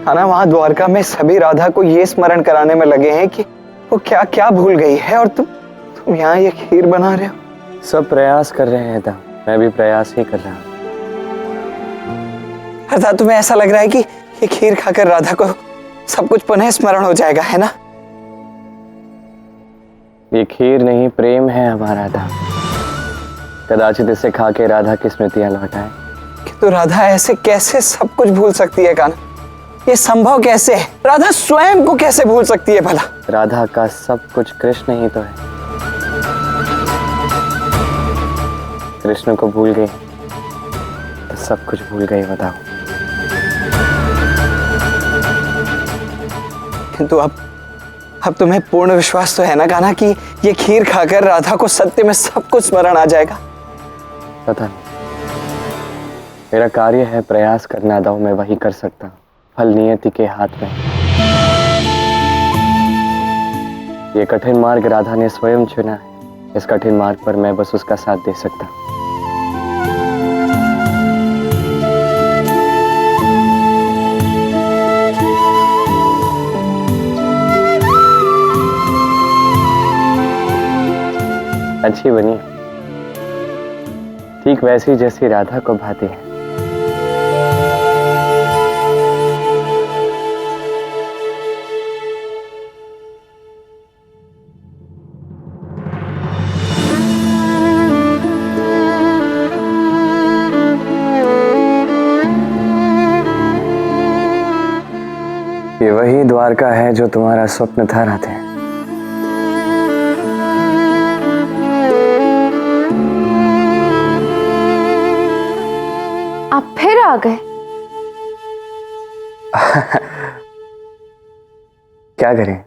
खाना वहां द्वारका में सभी राधा को ये स्मरण कराने में लगे हैं कि वो क्या क्या भूल गई है, और तुम यहाँ ये खीर बना रहे हो। सब प्रयास कर रहे हैं था, मैं भी प्रयास ही कर रहा हूँ। अर्थात तुम्हें ऐसा लग रहा है कि ये खीर खाकर राधा को सब कुछ पुनः स्मरण हो जाएगा, है ना? ये खीर नहीं, प्रेम है हमारा था। कदाचित इसे खा के राधा की स्मृतियां लौटाए। किंतु राधा ऐसे कैसे सब कुछ भूल सकती है कान्हा? ये संभव कैसे है? राधा स्वयं को कैसे भूल सकती है भला? राधा का सब कुछ कृष्ण ही तो है। कृष्ण को भूल गई तो सब कुछ भूल गई, बताओ। किंतु अब तुम्हें पूर्ण विश्वास तो है ना कान्हा कि ये खीर खाकर राधा को सत्य में सब कुछ स्मरण आ जाएगा? पता नहीं, मेरा कार्य है प्रयास करना, दाऊ मैं वही कर सकता हूँ। फल नियति के हाथ में। ये कठिन मार्ग राधा ने स्वयं चुना है। इस कठिन मार्ग पर मैं बस उसका साथ दे सकता हूँ। अच्छी बनी, ठीक वैसी जैसी राधा को भाती है। ये वही द्वारका है जो तुम्हारा स्वप्न था राधे। आप फिर आ गए? क्या करें,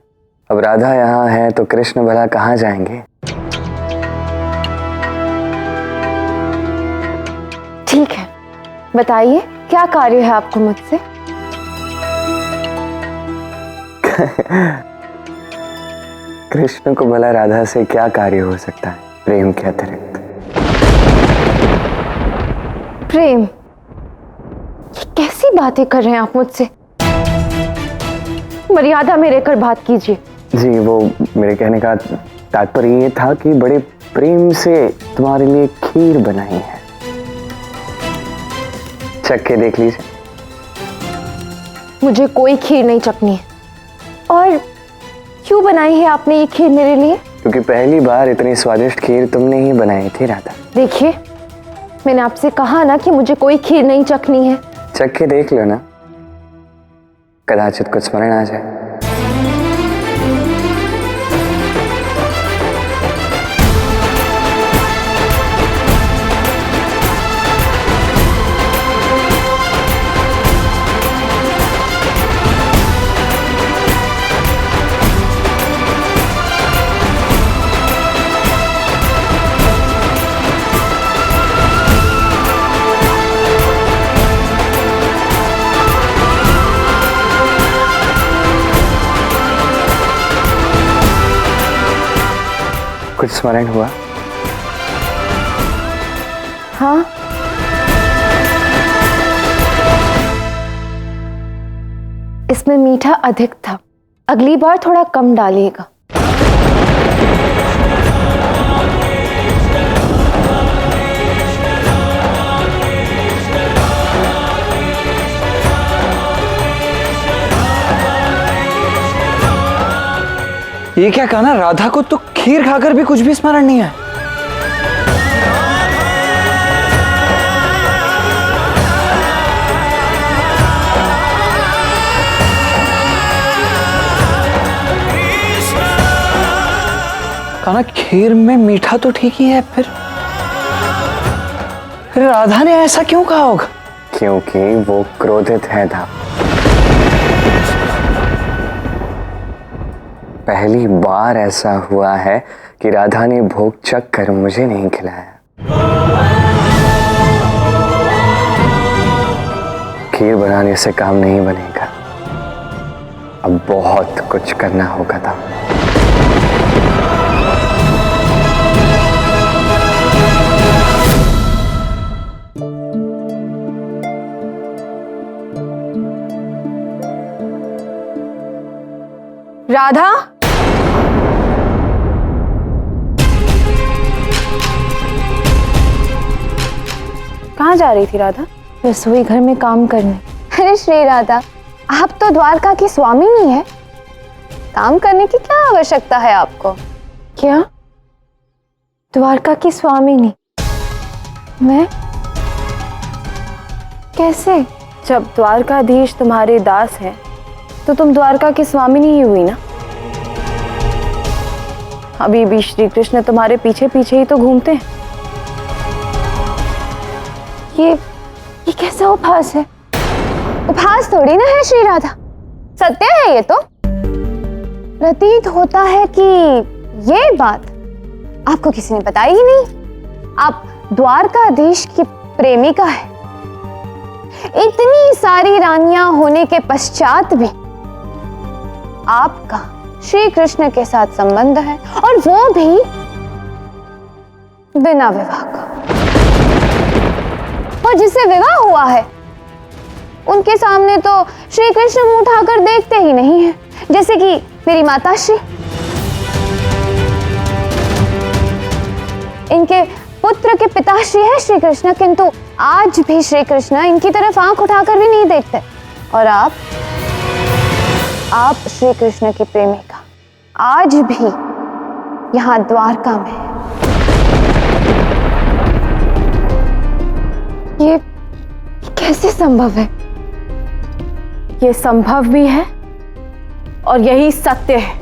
अब राधा यहाँ है तो कृष्ण भला कहाँ जाएंगे? ठीक है, बताइए क्या कार्य है आपको मुझसे? कृष्ण को भला राधा से क्या कार्य हो सकता है प्रेम के अतिरिक्त? प्रेम? ये कैसी बातें कर रहे हैं आप मुझसे? मर्यादा में रहकर बात कीजिए। जी, वो मेरे कहने का तात्पर्य ये था कि बड़े प्रेम से तुम्हारे लिए खीर बनाई है, चख के देख लीजिए। मुझे कोई खीर नहीं चखनी है। और क्यों बनाई है आपने ये खीर मेरे लिए? क्योंकि पहली बार इतनी स्वादिष्ट खीर तुमने ही बनाई थी राधा। देखिए, मैंने आपसे कहा ना कि मुझे कोई खीर नहीं चखनी है। चख के देख लो ना, कदाचित कुछ स्मरण आ जाए। कुछ स्मरण हुआ? हाँ, इसमें मीठा अधिक था, अगली बार थोड़ा कम डालिएगा। ये क्या कहा ना, राधा को तो खीर खाकर भी कुछ भी स्मरण नहीं है। कहा ना खीर में मीठा तो ठीक ही है, फिर राधा ने ऐसा क्यों कहा होगा? क्योंकि वो क्रोधित है था। पहली बार ऐसा हुआ है कि राधा ने भोग चख कर मुझे नहीं खिलाया। खीर बनाने से काम नहीं बनेगा, अब बहुत कुछ करना होगा था। कहाँ जा रही थी राधा? रसोई घर में काम करने। अरे श्री राधा, आप तो द्वारका की स्वामिनी है, काम करने की क्या आवश्यकता है आपको? क्या? द्वारका की स्वामिनी? मैं? कैसे? जब द्वारकाधीश तुम्हारे दास हैं, तो तुम द्वारका की स्वामिनी ही हुई ना। अभी भी श्री कृष्ण तुम्हारे पीछे पीछे ही तो घूमते हैं। ये कैसा उपहास है? उपहास थोड़ी ना है श्री राधा, सत्य है ये तो। प्रतीत होता है कि ये बात आपको किसी ने बताई ही नहीं। आप द्वारकाधीश की प्रेमिका है। इतनी सारी रानियां होने के पश्चात भी आपका श्री कृष्ण के साथ संबंध है, और वो भी बिना विवाह का। और जिससे विवाह हुआ है उनके सामने तो श्री कृष्ण मुंह उठाकर देखते ही नहीं है, जैसे कि मेरी माताश्री। इनके पुत्र के पिताश्री है श्री कृष्ण, किंतु आज भी श्री कृष्ण इनकी तरफ आंख उठाकर भी नहीं देखते। और आप श्री कृष्ण की प्रेमिका आज भी यहाँ द्वारका में है। ये कैसे संभव है? ये संभव भी है और यही सत्य है।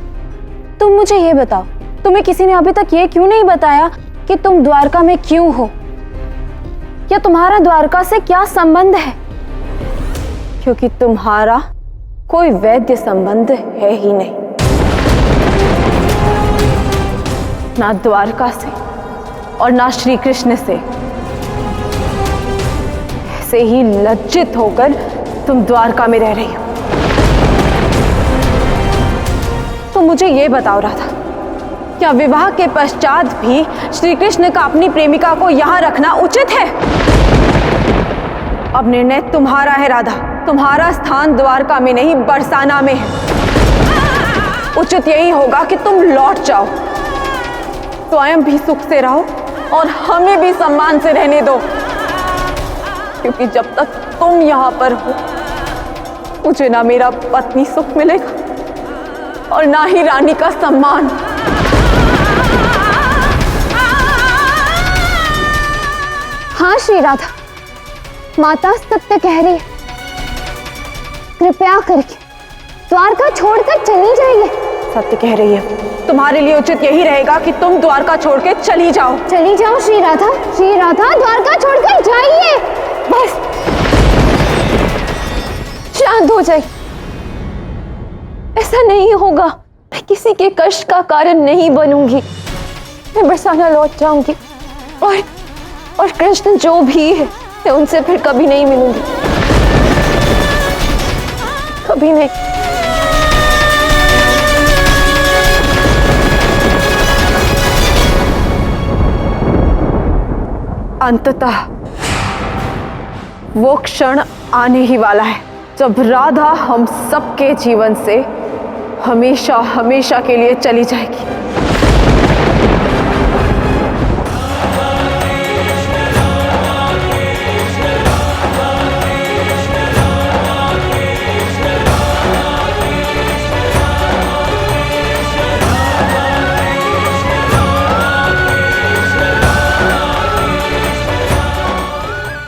तुम मुझे ये बताओ, तुम्हें किसी ने अभी तक ये क्यों नहीं बताया कि तुम द्वारका में क्यों हो, या तुम्हारा द्वारका से क्या संबंध है? क्योंकि तुम्हारा कोई वैध संबंध है ही नहीं, ना द्वारका से और ना श्री कृष्ण से। ऐसे ही लज्जित होकर तुम द्वारका में रह रही हो। तो मुझे ये बताओ राधा, क्या विवाह के पश्चात भी श्री कृष्ण का अपनी प्रेमिका को यहां रखना उचित है? अब निर्णय तुम्हारा है राधा। तुम्हारा स्थान द्वारका में नहीं, बरसाना में है। उचित यही होगा कि तुम लौट जाओ, स्वयं भी सुख से रहो और हमें भी सम्मान से रहने दो। क्योंकि जब तक तुम यहां पर हो, मुझे ना मेरा पत्नी सुख मिलेगा और ना ही रानी का सम्मान। हाँ श्री राधा, माता सत्य कह रही है। कृपया करके द्वारका छोड़कर चली जाइए। सत्य कह रही है। तुम्हारे लिए उचित यही रहेगा कि तुम द्वारका छोड़ के चली जाओ। चली जाओ श्री राधा, श्री राधा द्वारका छोड़कर जाइए। बस शांत हो जाइए। ऐसा नहीं होगा। मैं किसी के कष्ट का कारण नहीं बनूंगी। मैं बरसाना लौट जाऊंगी और कृष्ण जो भी है, मैं उनसे फिर कभी नहीं मिलूंगी, कभी नहीं। अंततः वो क्षण आने ही वाला है जब राधा हम सबके जीवन से हमेशा हमेशा के लिए चली जाएगी।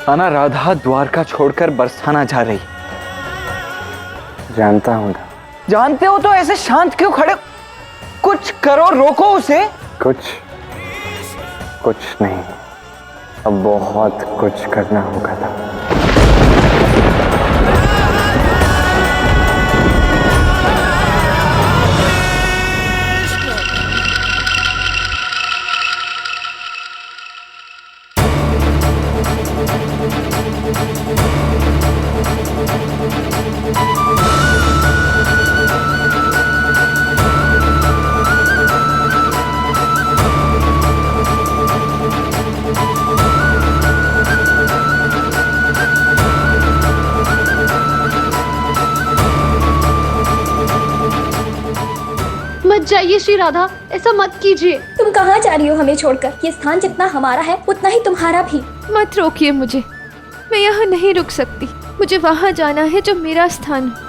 आना, राधा द्वारका छोड़कर बरसाना जा रही। जानता हूँ। जानते हो तो ऐसे शांत क्यों खड़े? कुछ करो, रोको उसे। कुछ नहीं, अब बहुत कुछ करना होगा था। जाइए श्री राधा, ऐसा मत कीजिए। तुम कहाँ जा रही हो हमें छोड़कर? ये स्थान जितना हमारा है उतना ही तुम्हारा भी। मत रोकिए मुझे, मैं यहाँ नहीं रुक सकती। मुझे वहाँ जाना है जो मेरा स्थान है।